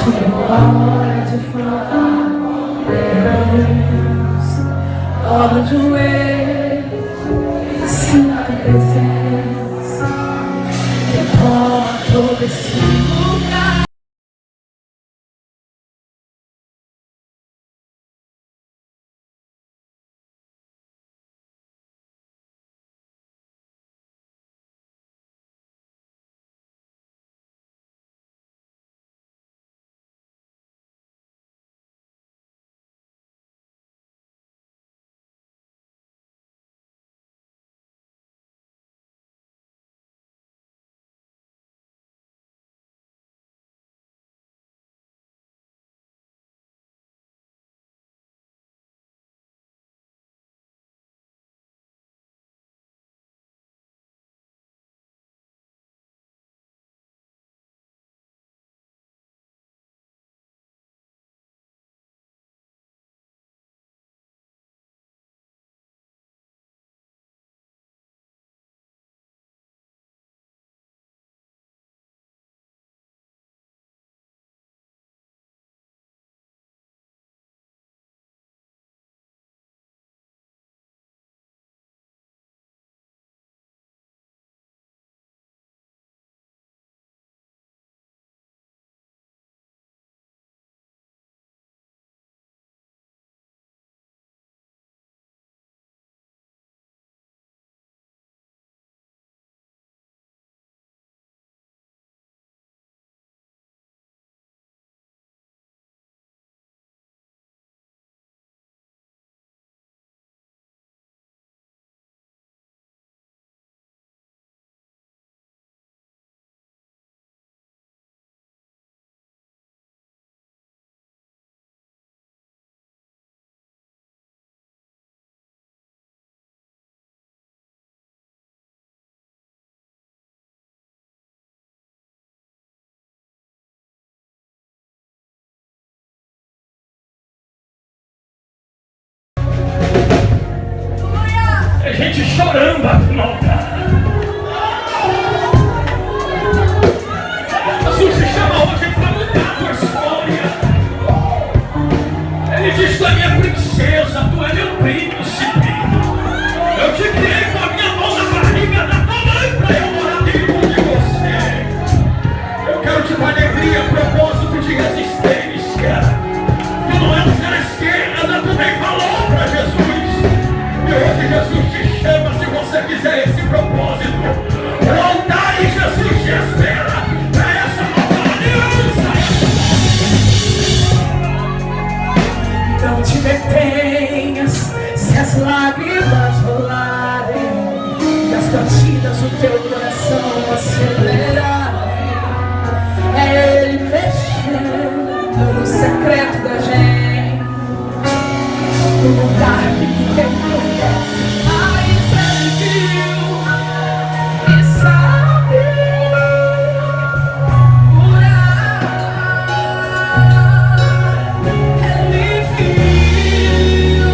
Chegou a hora de falar. Deus, dobra o joelho, sinta a presença, toma todo esse lugar. Gente chorando aqui no altar. Jesus te chama hoje para mudar a tua história. Ele diz: tu é minha princesa, tu é meu príncipe. Eu te criei com a minha mão na barriga da tua mãe para eu morar dentro de você. Eu quero te dar alegria, propósito de resistência. Tu não é um ser esquerda, tu nem falou para Jesus. E hoje Jesus te chama, se você quiser esse propósito. O altar e Jesus te espera para essa nova aliança. Não te detenhas se as lágrimas rolarem e as batidas do teu coração acelerarem. É Ele mexendo no secreto da gente, no lugar que ninguém conhece. Mas Ele viu e sabe curar. Ele viu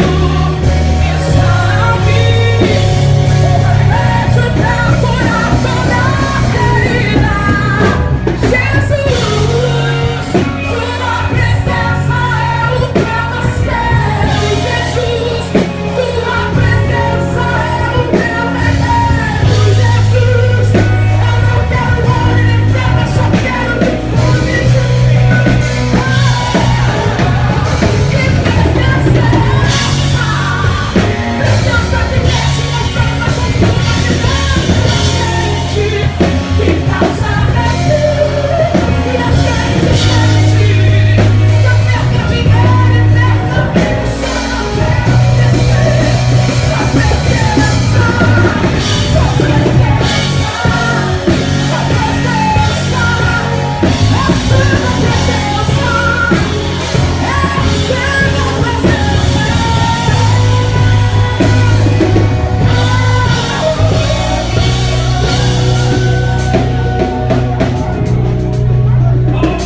e sabe o remédio pra curar toda ferida. Jesus, tua presença é o que eu mais quero. Jesus, tua presença é o que eu mais quero. Jesus, eu não quero ouro nem prata, só quero que fome de mim. Que presença é essa? Presença que mexe nas formas ocultas de Deus na gente, que causa arrepio e a gente sente que eu perco dinheiro e perco amigo, só não quero descer. Sua presença, sua presença, sua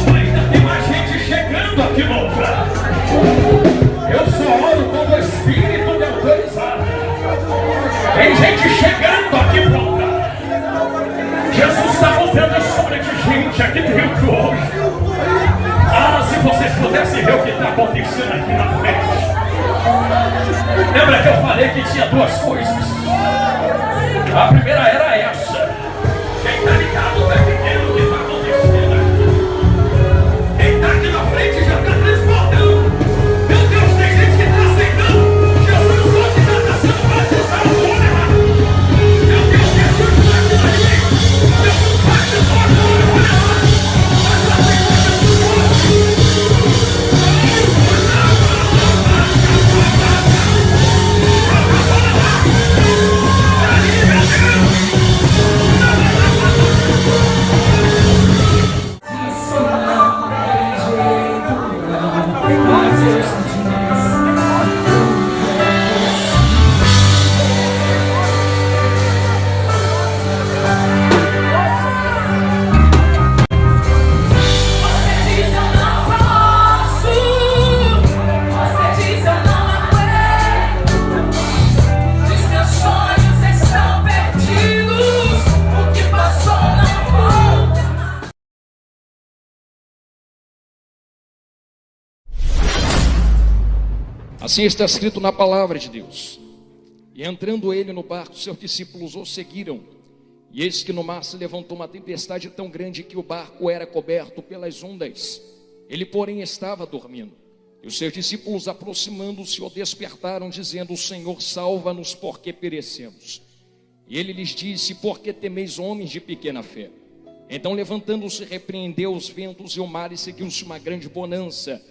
Ainda tem mais gente chegando aqui no altar. Eu só oro quando o Espírito me autorizar. Tem gente chegando aqui pro altar. Jesus está chovendo sobre de gente aqui dentro hoje. Ah, se vocês pudessem ver o que está acontecendo aqui na frente. Lembra que eu falei que tinha duas coisas? A primeira era essa. Quem está ligado está entendendo o que está acontecendo aqui. Quem está aqui na frente já está transportando. Meu Deus, tem gente que está aceitando. Jesus hoje já está sendo batizado com o errado. Meu Deus, Jesus está aqui na gente. Jesus batizou agora, olha lá. Mas você está Jesus hoje. Assim está escrito na palavra de Deus. E entrando ele no barco, seus discípulos o seguiram. E eis que no mar se levantou uma tempestade tão grande que o barco era coberto pelas ondas. Ele, porém, estava dormindo. E os seus discípulos, aproximando-se, o despertaram, dizendo: Senhor, salva-nos, porque perecemos. E ele lhes disse: por que temeis, homens de pequena fé? Então, levantando-se, repreendeu os ventos e o mar, e seguiu-se uma grande bonança.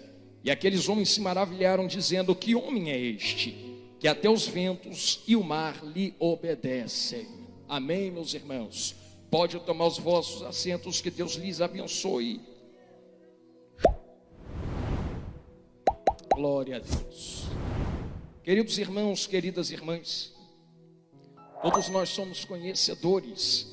E aqueles homens se maravilharam, dizendo: que homem é este, que até os ventos e o mar lhe obedecem? Amém, meus irmãos? Pode tomar os vossos assentos, que Deus lhes abençoe. Glória a Deus. Queridos irmãos, queridas irmãs, todos nós somos conhecedores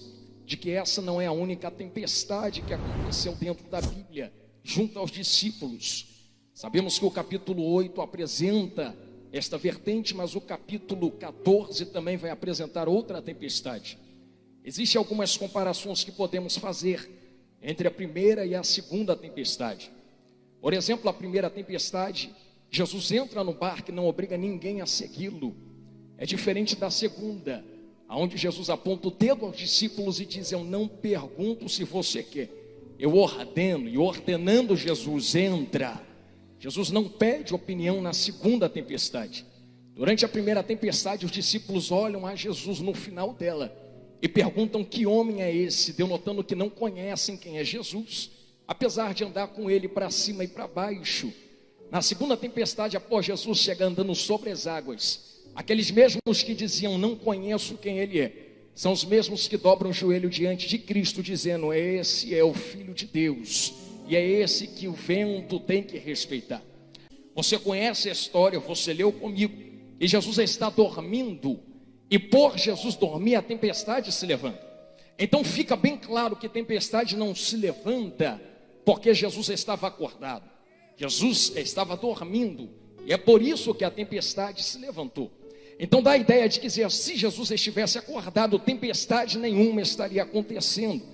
de que essa não é a única tempestade que aconteceu dentro da Bíblia, junto aos discípulos. Sabemos que o capítulo 8 apresenta esta vertente, mas o capítulo 14 também vai apresentar outra tempestade. Existem algumas comparações que podemos fazer entre a primeira e a segunda tempestade. Por exemplo, a primeira tempestade, Jesus entra no barco e não obriga ninguém a segui-lo. É diferente da segunda, onde Jesus aponta o dedo aos discípulos e diz: eu não pergunto se você quer, eu ordeno, e ordenando Jesus, entra. Jesus não pede opinião na segunda tempestade. Durante a primeira tempestade, os discípulos olham a Jesus no final dela e perguntam: que homem é esse? Denotando que não conhecem quem é Jesus, apesar de andar com ele para cima e para baixo. Na segunda tempestade, após Jesus chegar andando sobre as águas, aqueles mesmos que diziam: não conheço quem ele é, são os mesmos que dobram o joelho diante de Cristo, dizendo: esse é o Filho de Deus. E é esse que o vento tem que respeitar. Você conhece a história, você leu comigo, e Jesus está dormindo, e por Jesus dormir, a tempestade se levanta. Então fica bem claro que tempestade não se levanta porque Jesus estava acordado. Jesus estava dormindo, e é por isso que a tempestade se levantou. Então dá a ideia de que se Jesus estivesse acordado, tempestade nenhuma estaria acontecendo.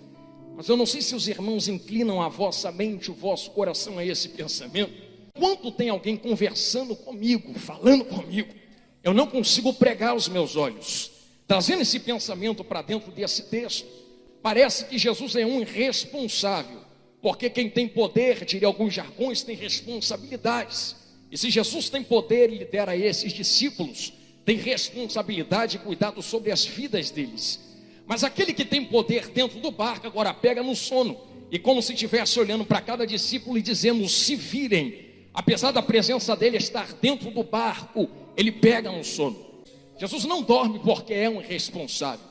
Mas eu não sei se os irmãos inclinam a vossa mente, o vosso coração a esse pensamento. Quando tem alguém conversando comigo, falando comigo, eu não consigo pregar os meus olhos. Trazendo esse pensamento para dentro desse texto, parece que Jesus é um irresponsável, porque quem tem poder, diria alguns jargões, tem responsabilidades. E se Jesus tem poder e lidera esses discípulos, tem responsabilidade e cuidado sobre as vidas deles. Mas aquele que tem poder dentro do barco agora pega no sono, e como se estivesse olhando para cada discípulo e dizendo: se virem. Apesar da presença dele estar dentro do barco, ele pega no sono. Jesus não dorme porque é um irresponsável.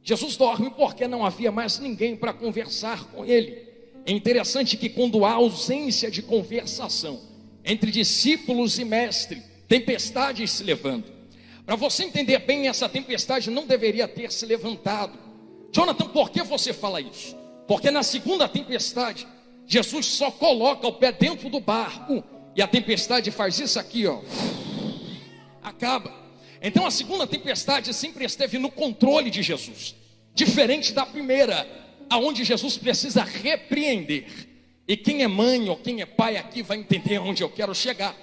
Jesus dorme porque não havia mais ninguém para conversar com ele. É interessante que quando há ausência de conversação entre discípulos e mestre, tempestades se levantam. Para você entender bem, essa tempestade não deveria ter se levantado. Jonathan, por que você fala isso? Porque na segunda tempestade, Jesus só coloca o pé dentro do barco e a tempestade faz isso aqui, ó, acaba. Então a segunda tempestade sempre esteve no controle de Jesus, diferente da primeira. aonde Jesus precisa repreender. E quem é mãe ou quem é pai aqui vai entender onde eu quero chegar.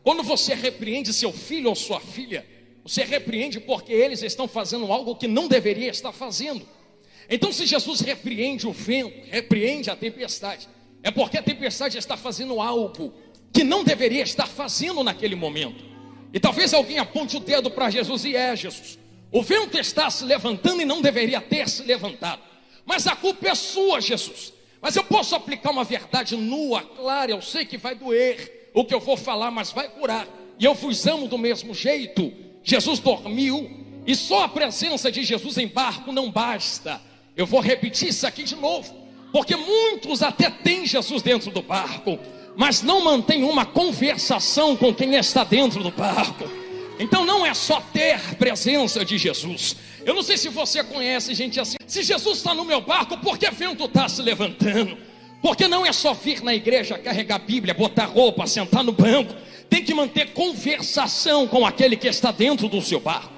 Quando você repreende seu filho ou sua filha, você repreende porque eles estão fazendo algo que não deveria estar fazendo. Então, se Jesus repreende o vento, repreende a tempestade, é porque a tempestade está fazendo algo que não deveria estar fazendo naquele momento. E talvez alguém aponte o dedo para Jesus e Jesus, o vento está se levantando e não deveria ter se levantado, mas a culpa é sua, Jesus. Mas eu posso aplicar uma verdade nua, clara, eu sei que vai doer o que eu vou falar, mas vai curar. E eu vos amo do mesmo jeito. Jesus dormiu, e só a presença de Jesus em barco não basta. Eu vou repetir isso aqui de novo, porque muitos até têm Jesus dentro do barco, mas não mantém uma conversação com quem está dentro do barco. Então não é só ter presença de Jesus. Eu não sei se você conhece gente assim. Se Jesus está no meu barco, por que o vento está se levantando? Porque não é só vir na igreja, carregar a Bíblia, botar roupa, sentar no banco. Tem que manter conversação com aquele que está dentro do seu barco.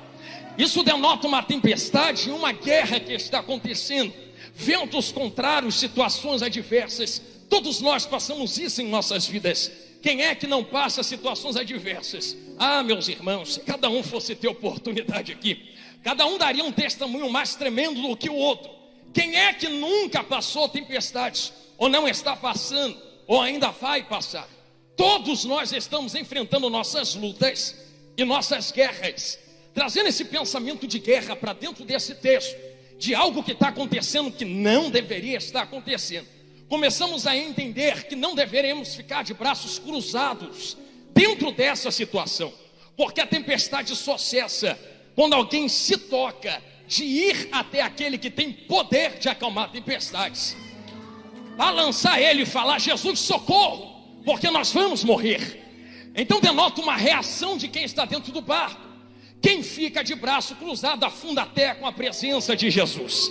Isso denota uma tempestade, uma guerra que está acontecendo. Ventos contrários, situações adversas. Todos nós passamos isso em nossas vidas. Quem é que não passa situações adversas? Ah, meus irmãos, se cada um fosse ter oportunidade aqui, cada um daria um testemunho mais tremendo do que o outro. Quem é que nunca passou tempestades, ou não está passando, ou ainda vai passar? Todos nós estamos enfrentando nossas lutas e nossas guerras, trazendo esse pensamento de guerra para dentro desse texto, de algo que está acontecendo que não deveria estar acontecendo. Começamos a entender que não deveremos ficar de braços cruzados dentro dessa situação, porque a tempestade só cessa quando alguém se toca de ir até aquele que tem poder de acalmar tempestades, balançar ele e falar: Jesus, socorro, porque nós vamos morrer. Então denota uma reação de quem está dentro do barco. Quem fica de braço cruzado afunda até com a presença de Jesus.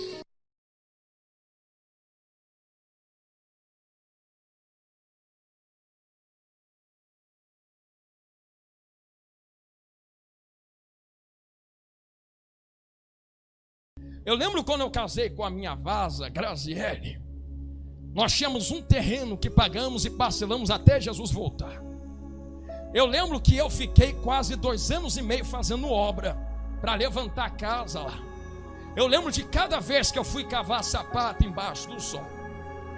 Eu lembro quando eu casei com a minha vaza, Graziele, nós tínhamos um terreno que pagamos e parcelamos até Jesus voltar. Eu lembro que eu fiquei quase 2 anos e meio fazendo obra para levantar a casa lá. Eu lembro de cada vez que eu fui cavar sapato embaixo do sol,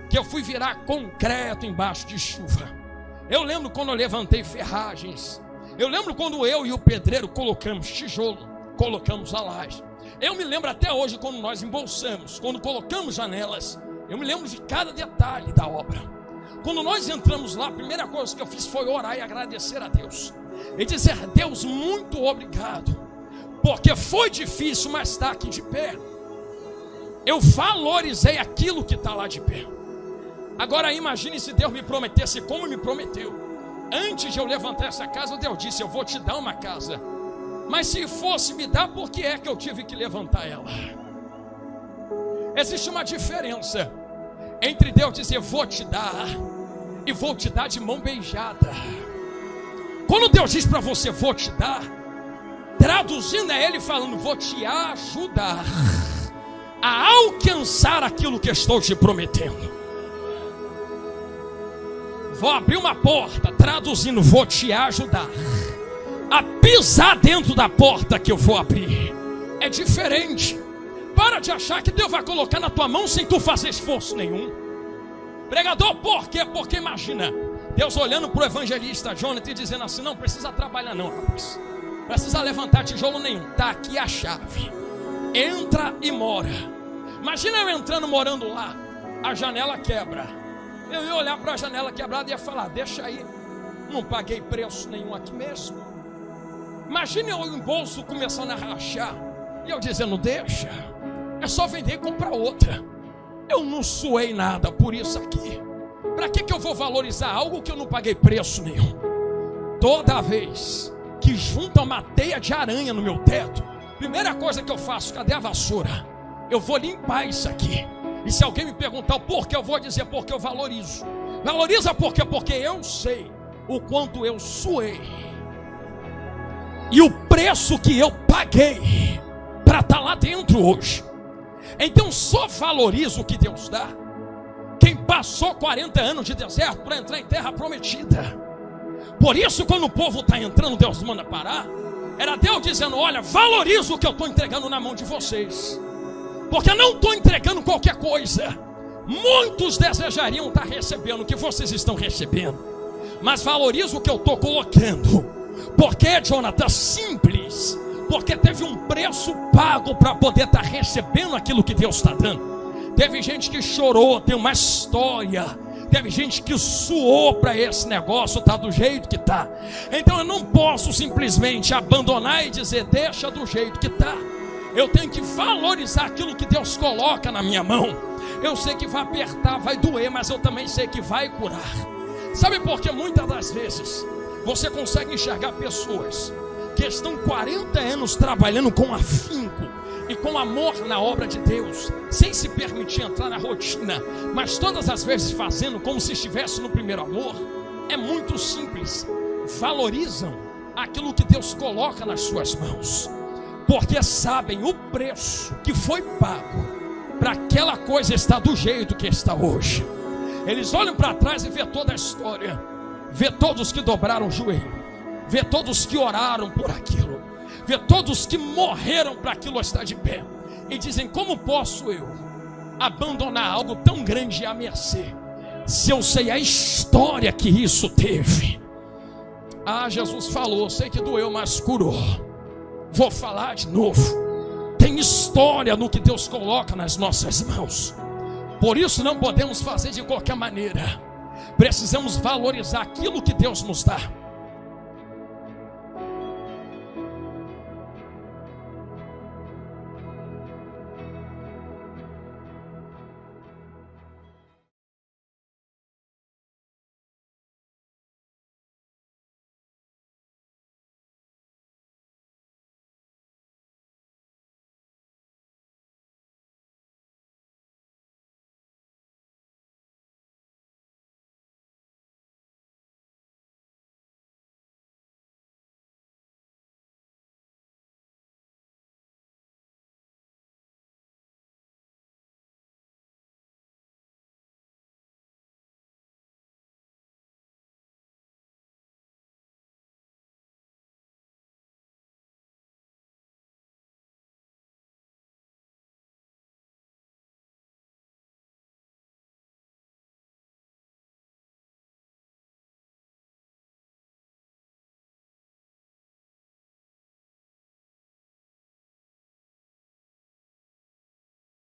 que eu fui virar concreto embaixo de chuva. Eu lembro quando eu levantei ferragens. Eu lembro quando eu e o pedreiro colocamos tijolo, colocamos a laje. Eu me lembro até hoje quando nós embolsamos, quando colocamos janelas. Eu me lembro de cada detalhe da obra. Quando nós entramos lá, a primeira coisa que eu fiz foi orar e agradecer a Deus. E dizer: Deus, muito obrigado, porque foi difícil, mas está aqui de pé. Eu valorizei aquilo que está lá de pé. Agora imagine se Deus me prometesse como me prometeu. Antes de eu levantar essa casa, Deus disse: eu vou te dar uma casa. Mas se fosse me dar, por que é que eu tive que levantar ela? Existe uma diferença entre Deus dizer vou te dar e vou te dar de mão beijada. Quando Deus diz para você vou te dar, traduzindo é Ele falando vou te ajudar a alcançar aquilo que estou te prometendo. Vou abrir uma porta, traduzindo vou te ajudar a pisar dentro da porta que eu vou abrir. É diferente. Para de achar que Deus vai colocar na tua mão sem tu fazer esforço nenhum. Pregador, por quê? Porque imagina Deus olhando para o evangelista Jonathan e dizendo assim: não precisa trabalhar não, rapaz, precisa levantar tijolo nenhum, está aqui a chave, entra e mora. Imagina eu entrando, morando lá, a janela quebra. Eu ia olhar para a janela quebrada e ia falar: deixa aí, não paguei preço nenhum aqui mesmo. Imagine eu em bolso começando a rachar e eu dizendo: deixa, é só vender e comprar outra. Eu não suei nada por isso aqui. Para que eu vou valorizar algo que eu não paguei preço nenhum? Toda vez que junta uma teia de aranha no meu teto, primeira coisa que eu faço: cadê a vassoura? Eu vou limpar isso aqui. E se alguém me perguntar o porquê, eu vou dizer porque eu valorizo. Valoriza por quê? Porque eu sei o quanto eu suei e o preço que eu paguei para estar lá dentro hoje. Então só valoriza o que Deus dá quem passou 40 anos de deserto para entrar em terra prometida. Por isso, quando o povo está entrando, Deus manda parar. Era Deus dizendo: olha, valoriza o que eu estou entregando na mão de vocês, porque eu não estou entregando qualquer coisa. Muitos desejariam estar recebendo o que vocês estão recebendo, mas valoriza o que eu estou colocando. Porque, Jonathan, simples, porque teve um preço pago para poder estar recebendo aquilo que Deus está dando. Teve gente que chorou, tem uma história. Teve gente que suou para esse negócio estar do jeito que está. Então eu não posso simplesmente abandonar e dizer: deixa do jeito que está. Eu tenho que valorizar aquilo que Deus coloca na minha mão. Eu sei que vai apertar, vai doer, mas eu também sei que vai curar. Sabe por que muitas das vezes você consegue enxergar pessoas que estão 40 anos trabalhando com afinco e com amor na obra de Deus, sem se permitir entrar na rotina, mas todas as vezes fazendo como se estivesse no primeiro amor? É muito simples. Valorizam aquilo que Deus coloca nas suas mãos, porque sabem o preço que foi pago para aquela coisa estar do jeito que está hoje. Eles olham para trás e vê toda a história, vê todos que dobraram o joelho, vê todos que oraram por aquilo, vê todos que morreram para aquilo estar de pé, e dizem: como posso eu abandonar algo tão grande à mercê, se eu sei a história que isso teve? Ah, Jesus falou, sei que doeu, mas curou. Vou falar de novo. Tem história no que Deus coloca nas nossas mãos. Por isso não podemos fazer de qualquer maneira. Precisamos valorizar aquilo que Deus nos dá.